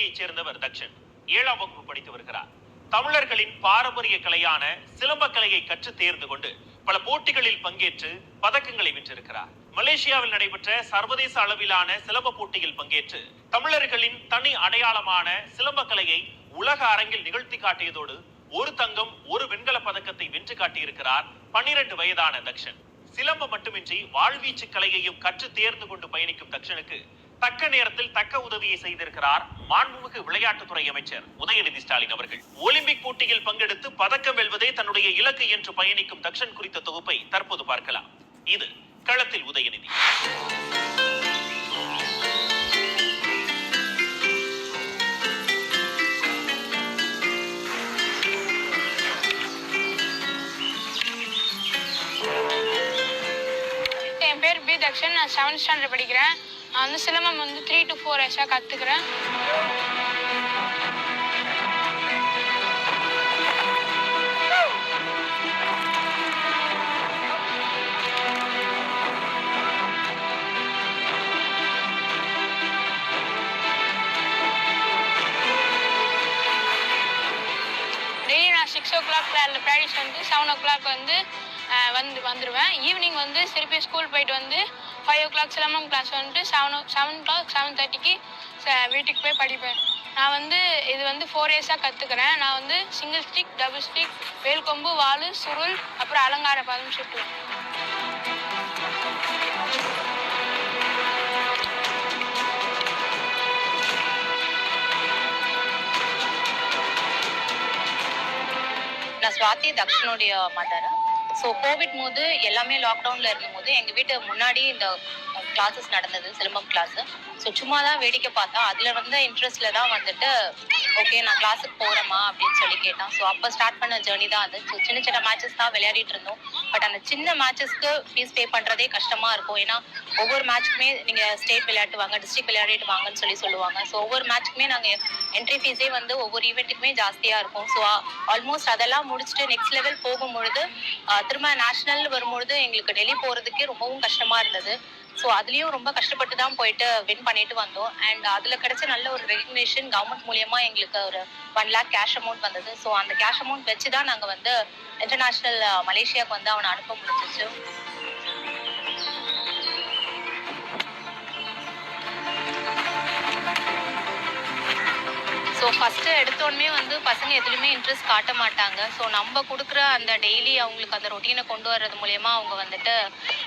பகுதியைச் சேர்ந்தவர் தக்ஷன். 7ஆம் வகுப்பு படித்து வருகிறார். தமிழர்களின் பாரம்பரிய கலையான சிலம்ப கலையை கற்று தேர்ந்து கொண்டு பல போட்டிகளில் பங்கேற்று பதக்கங்களை வென்றிருக்கிறார். மலேசியாவில் நடைபெற்ற சர்வதேச அளவிலான சிலம்ப போட்டியில் பங்கேற்று தமிழர்களின் தனி அடையாளமான சிலம்ப கலையை உலக அரங்கில் நிகழ்த்தி காட்டியதோடு ஒரு தங்கம் ஒரு வெண்கல பதக்கத்தை வென்று காட்டியிருக்கிறார் 12 வயதான தக்ஷன். சிலம்பம் மட்டுமின்றி வாழ்வீச்சு கலையையும் கற்று தேர்ந்து கொண்டு பயணிக்கும் தக்ஷனுக்கு தக்க நேரத்தில் தக்க உதவியை செய்திருக்கிறார் மாண்புமிகு விளையாட்டுத்துறை அமைச்சர் உதயநிதி ஸ்டாலின் அவர்கள். ஒலிம்பிக் போட்டியில் பங்கெடுத்து பதக்கம் வெல்வதே தன்னுடைய இலக்கு என்று பயணிக்கும் தக்ஷன் குறித்த தொகுப்பை தற்போது பார்க்கலாம். இது களத்தில் உதயநிதி. என் பேர் பி தக்ஷன். நான் 7th ஸ்டாண்டர்ட் படிக்கிறேன். நான் வந்து சிலம்பம் வந்து 3 to 4 இயர்ஸாக கற்றுக்கிறேன். டெய்லி நான் 6 o'clock ப்ராக்டிஸ் வந்து 7 o'clock வந்துடுவேன். ஈவினிங் வந்து திருப்பி ஸ்கூல் போயிட்டு வந்து 5 o'clock சிலம்பம் கிளாஸ் வந்துட்டு 7 o'clock 7:30க்கு வீட்டுக்கு போய் படிப்பேன். நான் வந்து இது வந்து 4 இயர்ஸாக கற்றுக்கிறேன். நான் வந்து சிங்கிள் ஸ்டிக், டபுள் ஸ்டிக், வேல்கொம்பு, வாள், சுருள், அப்புறம் அலங்கார பாதம் சுட்டுவேன். நான் ஸ்வாதி தக்ஷனுடைய மதர். ஸோ கோவிட் போது எல்லாமே லாக்டவுனில் இருந்தபோது எங்கள் வீட்டு முன்னாடி இந்த கிளாஸஸ் நடந்தது, சிலம்பம் கிளாஸு. ஸோ சும்மா தான் வேடிக்கை பார்த்தா அதில் வந்து இன்ட்ரெஸ்ட்டில் தான் வந்துட்டு ஓகே நான் கிளாஸுக்கு போகிறேம்மா அப்படின்னு சொல்லி கேட்டான். ஸோ அப்போ ஸ்டார்ட் பண்ண ஜேர்னி தான் அது. ஸோ சின்ன சின்ன மேட்சஸ் தான் விளையாடிட்டு இருந்தோம். பட் அந்த சின்ன மேட்சஸ்க்கு ஃபீஸ் பே பண்ணுறதே கஷ்டமாக இருக்கும். ஏன்னா ஒவ்வொரு மேட்ச்சுக்குமே நீங்கள் ஸ்டேட் விளையாட்டு வாங்க, டிஸ்ட்ரிக்ட் விளையாடிட்டு வாங்கன்னு சொல்லுவாங்க. ஸோ ஒவ்வொரு மேட்ச்சுக்குமே நாங்கள் என்ட்ரி ஃபீஸே வந்து ஒவ்வொரு ஈவெண்ட்டுக்குமே ஜாஸ்தியாக இருக்கும். ஸோ ஆல்மோஸ்ட் அதெல்லாம் முடிச்சுட்டு நெக்ஸ்ட் லெவல் போகும்பொழுது திரும்ப நேஷ்னல் வரும்பொழுது எங்களுக்கு டெல்லி போகிறதுக்கே ரொம்பவும் கஷ்டமாக இருந்தது. ஸோ அதுலேயும் ரொம்ப கஷ்டப்பட்டு தான் போயிட்டு வின் பண்ணிட்டு வந்தோம். அண்ட் அதில் கிடைச்ச நல்ல ஒரு ரெகக்னேஷன் கவர்மெண்ட் மூலியமாக எங்களுக்கு ஒரு 1 lakh கேஷ் அமௌண்ட் வந்தது. ஸோ அந்த கேஷ் அமௌண்ட் வச்சு தான் நாங்கள் வந்து இன்டர்நேஷ்னல் மலேசியாவுக்கு வந்து அவனை அனுப்ப முடிஞ்சிச்சு. ஸோ ஃபஸ்ட்டு எடுத்தோடனே வந்து பசங்க எதுலையுமே இன்ட்ரெஸ்ட் காட்ட மாட்டாங்க. ஸோ நம்ம கொடுக்குற அந்த டெய்லி அவங்களுக்கு அந்த ரொட்டீனை கொண்டு வர்றது மூலயமா அவங்க வந்துட்டு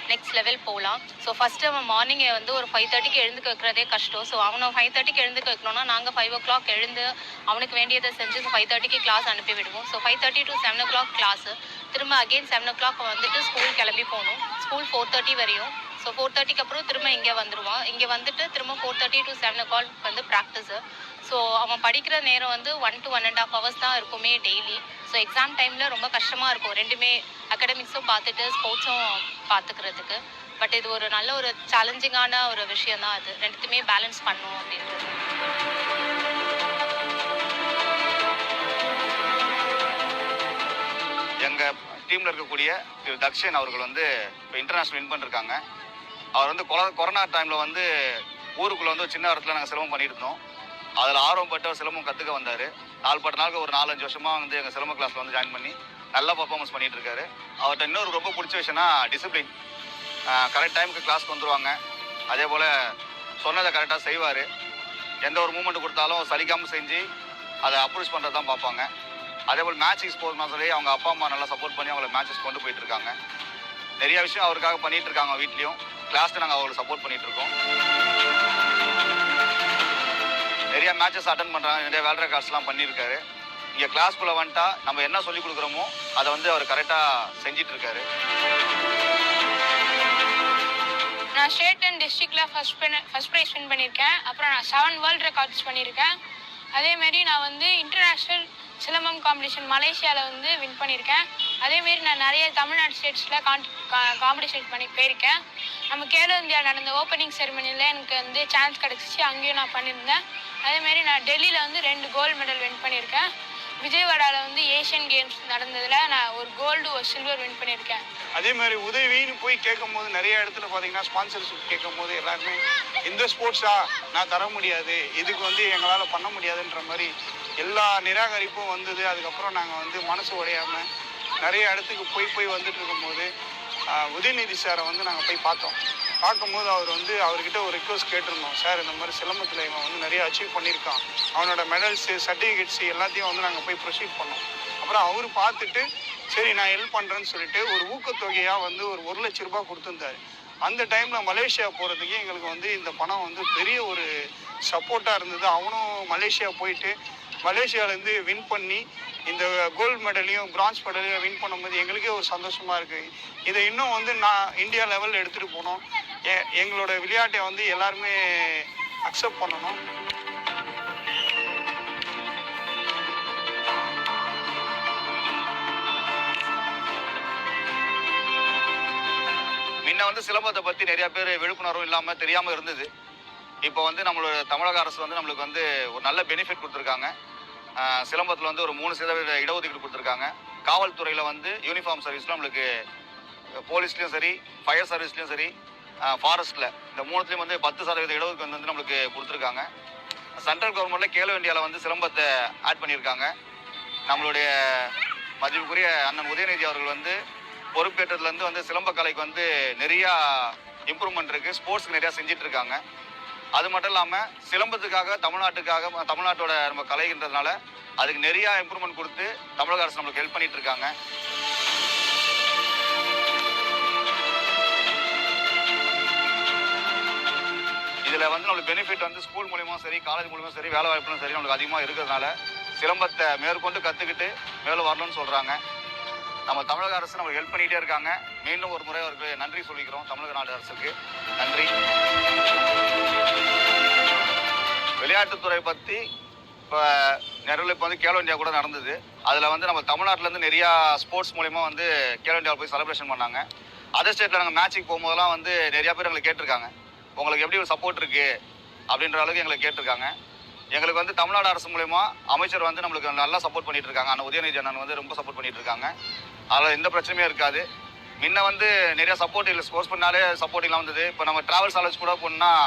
நெக்ஸ்ட் லெவல் போகலாம். ஸோ ஃபஸ்ட்டு அவன் மார்னிங்கை வந்து ஒரு 5:30க்கு எழுந்துக்க வைக்கிறதே கஷ்டம். ஸோ அவனை 5:30க்கு எழுந்துக்க வைக்கணும்னா நாங்கள் 5 o'clock எழுந்து அவனுக்கு வேண்டியதை செஞ்சு 5:30க்கு கிளாஸ் அனுப்பி விடுவோம். So 5:30 to 7 o'clock class. திரும்ப அகெயின் 7 o'clock வந்துட்டு ஸ்கூல் கிளம்பி போகணும். ஸ்கூல் 4:30 வரையும். ஸோ 4:30க்கு அப்புறம் திரும்ப இங்கே வந்துடுவான். இங்கே வந்துட்டு திரும்ப 4:30 to 7 o'clock வந்து ப்ராக்டிஸு. ஸோ அவன் படிக்கிற நேரம் வந்து 1 to 1.5 hours தான் இருக்குமே டெய்லி. ஸோ எக்ஸாம் டைமில் ரொம்ப கஷ்டமாக இருக்கும், ரெண்டுமே அகாடமிக்ஸும் பார்த்துட்டு ஸ்போர்ட்ஸும் பார்த்துக்கிறதுக்கு. பட் இது ஒரு நல்ல ஒரு சேலஞ்சிங்கான ஒரு விஷயம் தான். அது ரெண்டுத்துமே பேலன்ஸ் பண்ணும் அப்படின்றது. எங்கள் டீமில் இருக்கக்கூடிய திரு தக்ஷன் அவர்கள் வந்து இப்போ இன்டர்நேஷ்னல் வின் பண்ணிருக்காங்க. அவர் வந்து கொரோனா டைமில் வந்து ஊருக்குள்ளே வந்து சின்ன இடத்துல நாங்கள் சிரமம் பண்ணிட்டு இருந்தோம். அதில் ஆர்வப்பட்டு சிலம்பம் கற்றுக்க வந்தார். நாளுக்கு ஒரு 4-5 வருஷமாக வந்து எங்கள் சிலம்ப கிளாஸில் வந்து ஜாயின் பண்ணி நல்லா பர்ஃபார்மன்ஸ் பண்ணிகிட்டு இருக்காரு. அவர்கிட்ட இன்னொரு ரொம்ப பிடிச்ச விஷயம்னா டிசிப்ளின். கரெக்ட் டைமுக்கு கிளாஸ்க்கு வந்துடுவாங்க. அதே போல் சொன்னதை கரெக்டாக செய்வார். எந்த ஒரு மூமெண்ட் கொடுத்தாலும் சலிக்காமல் செஞ்சு அதை அப்ரோச் பண்ணுறது தான் பார்ப்பாங்க. அதே போல் மேட்சிங்ஸ் போகணும்னு சொல்லி அவங்க அப்பா அம்மா நல்லா சப்போர்ட் பண்ணி அவங்கள மேட்சஸ் கொண்டு போயிட்டுருக்காங்க. நிறைய விஷயம் அவருக்காக பண்ணிகிட்ருக்காங்க. வீட்லேயும் கிளாஸில் நாங்கள் அவங்களுக்கு சப்போர்ட் பண்ணிகிட்ருக்கோம். நிறைய மேட்சஸ் அட்டன் பண்ணுறாங்க. நிறைய வேல்ட் ரெக்கார்ட்ஸ்லாம் பண்ணியிருக்காரு. இங்கே கிளாஸ்குள்ளே வந்துட்டா நம்ம என்ன சொல்லிக் கொடுக்குறோமோ அதை வந்து அவர் கரெக்டாக செஞ்சிட்ருக்காரு. நான் ஸ்டேட் அண்ட் டிஸ்ட்ரிக்டில் ஃபஸ்ட் ப்ரைஸ் வின் பண்ணியிருக்கேன். அப்புறம் நான் 7 வேர்ல்ட் ரெக்கார்ட்ஸ் பண்ணியிருக்கேன். அதேமாரி நான் வந்து இன்டர்நேஷ்னல் சிலம்பம் காம்படிஷன் மலேசியாவில் வந்து வின் பண்ணியிருக்கேன். அதேமாரி நான் நிறைய தமிழ்நாடு ஸ்டேட்ஸில் காம்படிஷன் போயிருக்கேன். நம்ம கேலோ இந்தியா நடந்த ஓப்பனிங் செரிமனியில் எனக்கு வந்து சான்ஸ் கிடச்சிச்சு, அங்கேயும் நான் பண்ணியிருந்தேன். அதேமாரி நான் டெல்லியில் வந்து 2 கோல்டு மெடல் வின் பண்ணியிருக்கேன். விஜயவாடாவில் வந்து ஏஷியன் கேம்ஸ் நடந்ததில் நான் ஒரு கோல்டு ஒரு சில்வர் வின் பண்ணியிருக்கேன். அதே மாதிரி உதவின்னு போய் கேட்கும் போது நிறைய இடத்துல பார்த்தீங்கன்னா ஸ்பான்சர்ஷிப் கேட்கும் போது எல்லாருமே இந்த ஸ்போர்ட்ஸா நான் தர முடியாது, இதுக்கு வந்து எங்களால் பண்ண முடியாதுன்ற மாதிரி எல்லா நிராகரிப்பும் வந்தது. அதுக்கப்புறம் நாங்கள் வந்து மனசு உடையாமல் நிறைய இடத்துக்கு போய் வந்துட்டு இருக்கும்போது உதயநிதி சாரை வந்து நாங்கள் போய் பார்க்கும்போது அவர்கிட்ட ஒரு ரிக்வஸ்ட் கேட்டிருந்தோம். சார் இந்த மாதிரி சிலம்பத்தில் இவன் வந்து நிறைய அச்சீவ் பண்ணியிருக்கான், அவனோட மெடல்ஸு சர்டிஃபிகேட்ஸு எல்லாத்தையும் வந்து நாங்கள் போய் ப்ரொசீட் பண்ணோம். அப்புறம் அவர் பார்த்துட்டு சரி நான் ஹெல்ப் பண்ணுறேன்னு சொல்லிட்டு ஒரு ஊக்கத்தொகையாக வந்து ஒரு 1 லட்ச ரூபாய் கொடுத்துருந்தாரு. அந்த டைமில் மலேசியா போகிறதுக்கு எங்களுக்கு வந்து இந்த பணம் வந்து பெரிய ஒரு சப்போர்ட்டாக இருந்தது. அவனும் மலேசியா போயிட்டு மலேசியாவிலேருந்து வின் பண்ணி இந்த கோல்டு மெடலையும் பிரான்ஸ் மெடலையும் வின் பண்ணும்போது எங்களுக்கே ஒரு சந்தோஷமாக இருக்குது. இதை இன்னும் வந்து நான் இந்தியா லெவலில் எடுத்துகிட்டு போனோம். எங்களோட விளையாட்டை வந்து எல்லாருமே அக்செப்ட் பண்ணணும். முன்ன வந்து சிலம்பத்தை பற்றி நிறைய பேர் விழிப்புணர்வும் இல்லாமல் தெரியாமல் இருந்தது. இப்போ வந்து நம்மளோட தமிழக அரசு வந்து நம்மளுக்கு வந்து ஒரு நல்ல பெனிஃபிட் கொடுத்துருக்காங்க. சிலம்பத்தில் வந்து ஒரு 3% இடஒதுக்கீடு கொடுத்துருக்காங்க. காவல்துறையில் வந்து யூனிஃபார்ம் சர்வீஸில் நம்மளுக்கு போலீஸ்லேயும் சரி, ஃபயர் சர்வீஸ்லேயும் சரி, ஃபாரஸ்ட்டில் இந்த 3த்துலேயும் வந்து 10% இடஒதுக்கீடு வந்து நம்மளுக்கு கொடுத்துருக்காங்க. சென்ட்ரல் கவர்மெண்ட்டில் கேலோ இந்தியாவில் வந்து சிலம்பத்தை ஆட் பண்ணியிருக்காங்க. நம்மளுடைய மதிப்புக்குரிய அண்ணன் உதயநிதி அவர்கள் வந்து பொறுப்பேற்றதுலேருந்து வந்து சிலம்ப கலைக்கு வந்து நிறையா இம்ப்ரூவ்மெண்ட் இருக்குது. ஸ்போர்ட்ஸ்க்கு நிறையா செஞ்சிட்ருக்காங்க. அது மட்டும் இல்லாமல் சிலம்பத்துக்காக தமிழ்நாட்டோட நம்ம கலைகின்றதுனால அதுக்கு நிறையா இம்ப்ரூவ்மெண்ட் கொடுத்து தமிழக அரசு நம்மளுக்கு ஹெல்ப் பண்ணிட்டு இருக்காங்க. இதில் வந்து நம்மளுக்கு பெனிஃபிட் வந்து ஸ்கூல் மூலியமாக சரி, காலேஜ் மூலியமாக சரி, வேலை வாய்ப்புகளும் சரி நம்மளுக்கு அதிகமாக இருக்கிறதுனால சிலம்பத்தை மேற்கொண்டு கற்றுக்கிட்டு மேலும் வரணும்னு சொல்கிறாங்க. நம்ம தமிழக அரசு நம்மளுக்கு ஹெல்ப் பண்ணிகிட்டே இருக்காங்க. மீண்டும் ஒரு முறை அவருக்கு நன்றி சொல்லிக்கிறோம். தமிழக நாடு அரசுக்கு நன்றி. விளையாட்டுத்துறை பற்றி இப்போ நிறைய இப்போ வந்து கேலோ இந்தியா கூட நடந்தது. அதில் வந்து நம்ம தமிழ்நாட்டிலேருந்து நிறையா ஸ்போர்ட்ஸ் மூலிமா வந்து கேலோ இந்தியாவில் போய் செலிப்ரேஷன் பண்ணாங்க. அதர் ஸ்டேட்டில் நாங்கள் மேட்சுக்கு போகும்போதெல்லாம் வந்து நிறையா பேர் எங்களுக்கு கேட்டிருக்காங்க, உங்களுக்கு எப்படி ஒரு சப்போர்ட் இருக்குது அப்படின்ற அளவுக்கு எங்களுக்கு கேட்டிருக்காங்க. எங்களுக்கு வந்து தமிழ்நாடு அரசு மூலமா அமைச்சர் வந்து நம்மளுக்கு நல்லா சப்போர்ட் பண்ணிட்டு இருக்காங்க. அண்ணன் உதயநிதி அண்ணன் வந்து ரொம்ப சப்போர்ட் பண்ணிட்டு இருக்காங்க. அதில் எந்த பிரச்சனையும் இருக்காது. முன்ன வந்து நிறைய சப்போர்ட் இல்லை, ஸ்போர்ட்ஸ் பண்ணாலே சப்போர்ட் இல்லாமல் இருந்தது. இப்போ நம்ம டிராவல்ஸ் அலோன்ஸ் கூட போனால்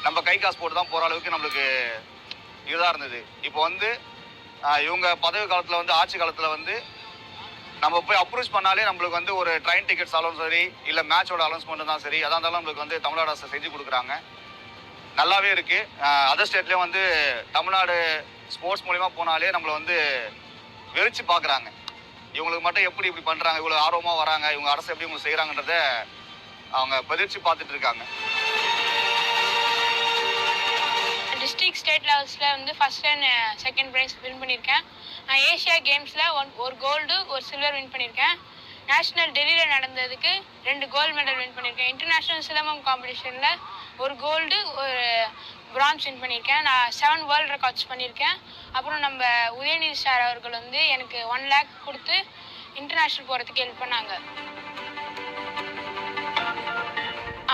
நம்ம கை காசு போட்டு தான் போகிற அளவுக்கு நம்மளுக்கு இதுதான் இருந்தது. இப்போ வந்து இவங்க பதவி காலத்தில் வந்து ஆட்சி காலத்தில் வந்து நம்ம போய் அப்ரோச் பண்ணாலே நம்மளுக்கு வந்து ஒரு ட்ரெயின் டிக்கெட்ஸ் அலோன்ஸ் சரி, இல்லை மேட்சோட அலோன்ஸ்மெண்ட் தான் சரி, அதாக இருந்தாலும் நம்மளுக்கு வந்து தமிழ்நாடு அரசு செஞ்சு கொடுக்குறாங்க. நல்லாவே இருக்குது. அதர் ஸ்டேட்லேயும் வந்து தமிழ்நாடு ஸ்போர்ட்ஸ் மூலிமா போனாலே நம்மளை வந்து வெறிச்சு பார்க்குறாங்க. இவங்களுக்கு மட்டும் எப்படி இப்படி பண்ணுறாங்க, இவ்வளோ ஆர்வமாக வராங்க, இவங்க அரசு எப்படி இவங்க செய்கிறாங்கன்றத அவங்க பதிர்ச்சி பார்த்துட்டு இருக்காங்க. டிஸ்ட்ரிக்ட் ஸ்டேட் லெவல்ஸில் வந்து first and second prize win பண்ணியிருக்கேன். நான் ஏஷியா கேம்ஸில் ஒரு கோல்டு ஒரு சில்வர் வின் பண்ணியிருக்கேன். நேஷ்னல் டெல்லியில் நடந்ததுக்கு 2 கோல்டு மெடல் வின் பண்ணியிருக்கேன். இன்டர்நேஷ்னல் சிலம்பம் காம்படிஷனில் ஒரு கோல்டு ஒரு பிரான்ஸ் வின் பண்ணியிருக்கேன். நான் 7 வேர்ல்டு ரெக்கார்ட்ஸ் பண்ணியிருக்கேன். அப்புறம் நம்ம உதயநிதி சார் அவர்கள் வந்து எனக்கு 1 லேக் கொடுத்து இன்டர்நேஷ்னல் போகிறதுக்கு ஹெல்ப் பண்ணாங்க.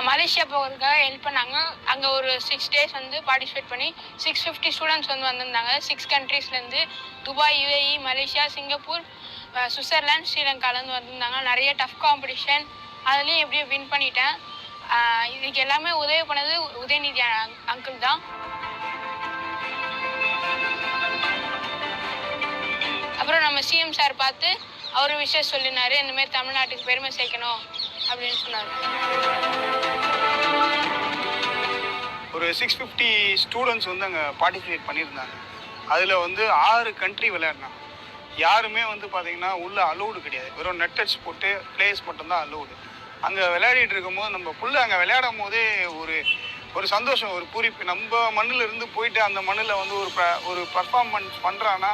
மலேசியா போகிறதுக்காக ஹெல்ப் பண்ணாங்க. அங்கே ஒரு 6 days வந்து பார்ட்டிசிபேட் பண்ணி 650 ஸ்டூடெண்ட்ஸ் வந்து வந்திருந்தாங்க. 6 கண்ட்ரீஸ்லேருந்து Dubai, UAE, Malaysia, Singapore, Switzerland, ஸ்ரீலங்காலேருந்து வந்திருந்தாங்க. நிறைய டஃப் காம்படிஷன், அதுலேயும் எப்படியோ வின் பண்ணிட்டேன். இதுக்கு எல்லாமே உதவி பண்ணது உதயநிதி அங்கிள் தான். அப்புறம் நம்ம சிஎம் சார் பார்த்து அவர் விஷயம் சொல்லினாரு, இந்த மாதிரி தமிழ்நாட்டுக்கு பெருமை சேர்க்கணும் அப்படின்னு சொன்னார். ஒரு 650 ஸ்டூடெண்ட்ஸ் வந்து அங்கே பார்ட்டிசிபேட் பண்ணியிருந்தாங்க. அதில் வந்து 6 கண்ட்ரி விளையாடினாங்க. யாருமே வந்து பார்த்திங்கன்னா உள்ளே அலோடு கிடையாது, வெறும் நெட் டச் போட்டு பிளேயர்ஸ் மட்டும்தான் அலோடு. அங்கே விளையாடிட்டு இருக்கும்போது நம்ம புள்ள அங்கே விளையாடும் போதே ஒரு சந்தோஷம், ஒரு பூரிப்பு. நம்ம மண்ணில் இருந்து போயிட்டு அந்த மண்ணில் வந்து ஒரு பர்ஃபார்மன்ஸ் பண்ணுறான்னா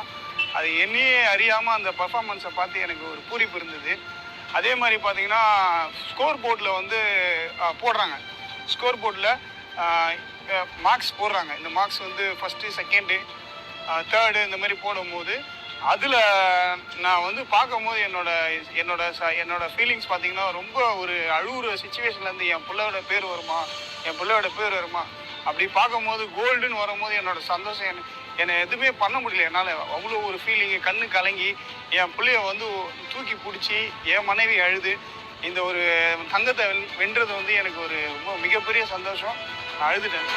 அது என்னையே அறியாமல் அந்த பர்ஃபார்மன்ஸை பார்த்து எனக்கு ஒரு பூரிப்பு இருந்தது. அதே மாதிரி பார்த்திங்கன்னா ஸ்கோர் போர்டில் வந்து போடுறாங்க. ஸ்கோர் போர்டில் மார்க்ஸ் போடுறாங்க. இந்த மார்க்ஸ் வந்து ஃபஸ்ட்டு, செகண்டு, தேர்டு இந்த மாதிரி போடும்போது அதில் நான் வந்து பார்க்கும்போது என்னோட ஃபீலிங்ஸ் பார்த்திங்கன்னா ரொம்ப ஒரு அழுகுற சுச்சுவேஷன்லேருந்து என் பிள்ளையோட பேர் வருமா அப்படி பார்க்கும்போது கோல்டுன்னு வரும்போது என்னோடய சந்தோஷம் என்னை எதுவுமே பண்ண முடியல என்னால். அவ்வளோ ஒரு ஃபீலிங்கு, கண்ணு கலங்கி என் பிள்ளைய வந்து தூக்கி பிடிச்சி என் மனைவி அழுது இந்த ஒரு தங்கத்தை வென்றது வந்து எனக்கு ஒரு ரொம்ப மிகப்பெரிய சந்தோஷம். நான் அழுதுட்டேன்.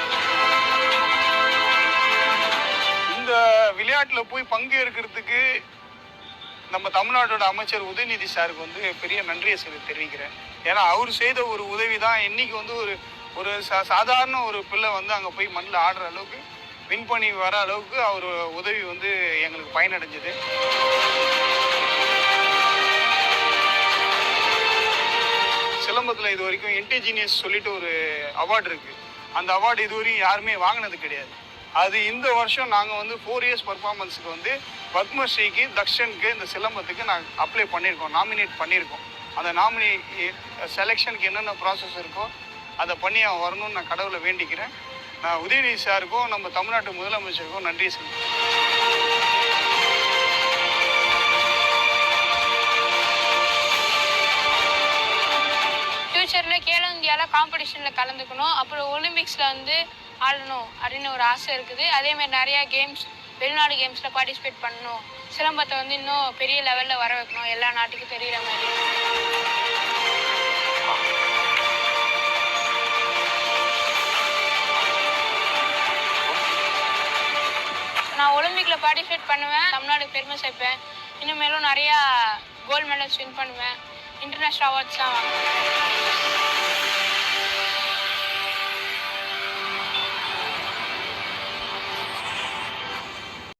இந்த விளையாட்டில் போய் பங்கேற்கிறதுக்கு நம்ம தமிழ்நாட்டோட அமைச்சர் உதயநிதி சாருக்கு வந்து பெரிய நன்றியை தெரிவிக்கிறேன். ஏன்னா அவர் செய்த ஒரு உதவி தான் இன்னைக்கு வந்து ஒரு சாதாரண ஒரு பிள்ளை வந்து அங்கே போய் மண்ணில் ஆடுற அளவுக்கு வின் பண்ணி வர அளவுக்கு அவர் உதவி வந்து எங்களுக்கு பயனடைஞ்சது. சிலம்பத்தில் இது வரைக்கும் இன்டிஜினியஸ் சொல்லிட்டு ஒரு அவார்டு இருக்குது. அந்த அவார்டு இதுவரையும் யாருமே வாங்கினது கிடையாது. அது இந்த வருஷம் நாங்கள் வந்து 4 இயர்ஸ் பர்ஃபார்மன்ஸுக்கு வந்து பத்மஸ்ரீக்கு, தக்ஷனுக்கு, இந்த சிலம்பத்துக்கு நாங்கள் அப்ளை பண்ணியிருக்கோம், நாமினேட் பண்ணியிருக்கோம். அந்த செலெக்ஷனுக்கு என்னென்ன ப்ராசஸ் இருக்கோ அதை பண்ணி அவன் வரணும்னு நான் கடவுளை வேண்டிக்கிறேன். நான் உதயநிதி சாருக்கும் நம்ம தமிழ்நாட்டு முதலமைச்சருக்கும் நன்றி சொல்லுவேன். ஃப்யூச்சரில் கேலோ இந்தியாவில் காம்படிஷனில் கலந்துக்கணும், அப்புறம் ஒலிம்பிக்ஸில் வந்து ஆடணும் அப்படின்னு ஒரு ஆசை இருக்குது. அதேமாதிரி நிறையா கேம்ஸ், வெளிநாடு கேம்ஸில் பார்ட்டிசிபேட் பண்ணணும், சிலம்பத்தை வந்து இன்னும் பெரிய லெவலில் வர வைக்கணும், எல்லா நாட்டுக்கும் தெரிகிற மாதிரி. நான் ஒலிம்பிக்கில் பார்ட்டிசிபேட் பண்ணுவேன், தமிழ்நாடு பெருமை சேர்ப்பேன், இன்னும் மேலும் நிறையா கோல்டு மெடல்ஸ் வின் பண்ணுவேன், இன்டர்நேஷ்னல் அவார்ட்ஸ்லாம் வாங்குவேன்.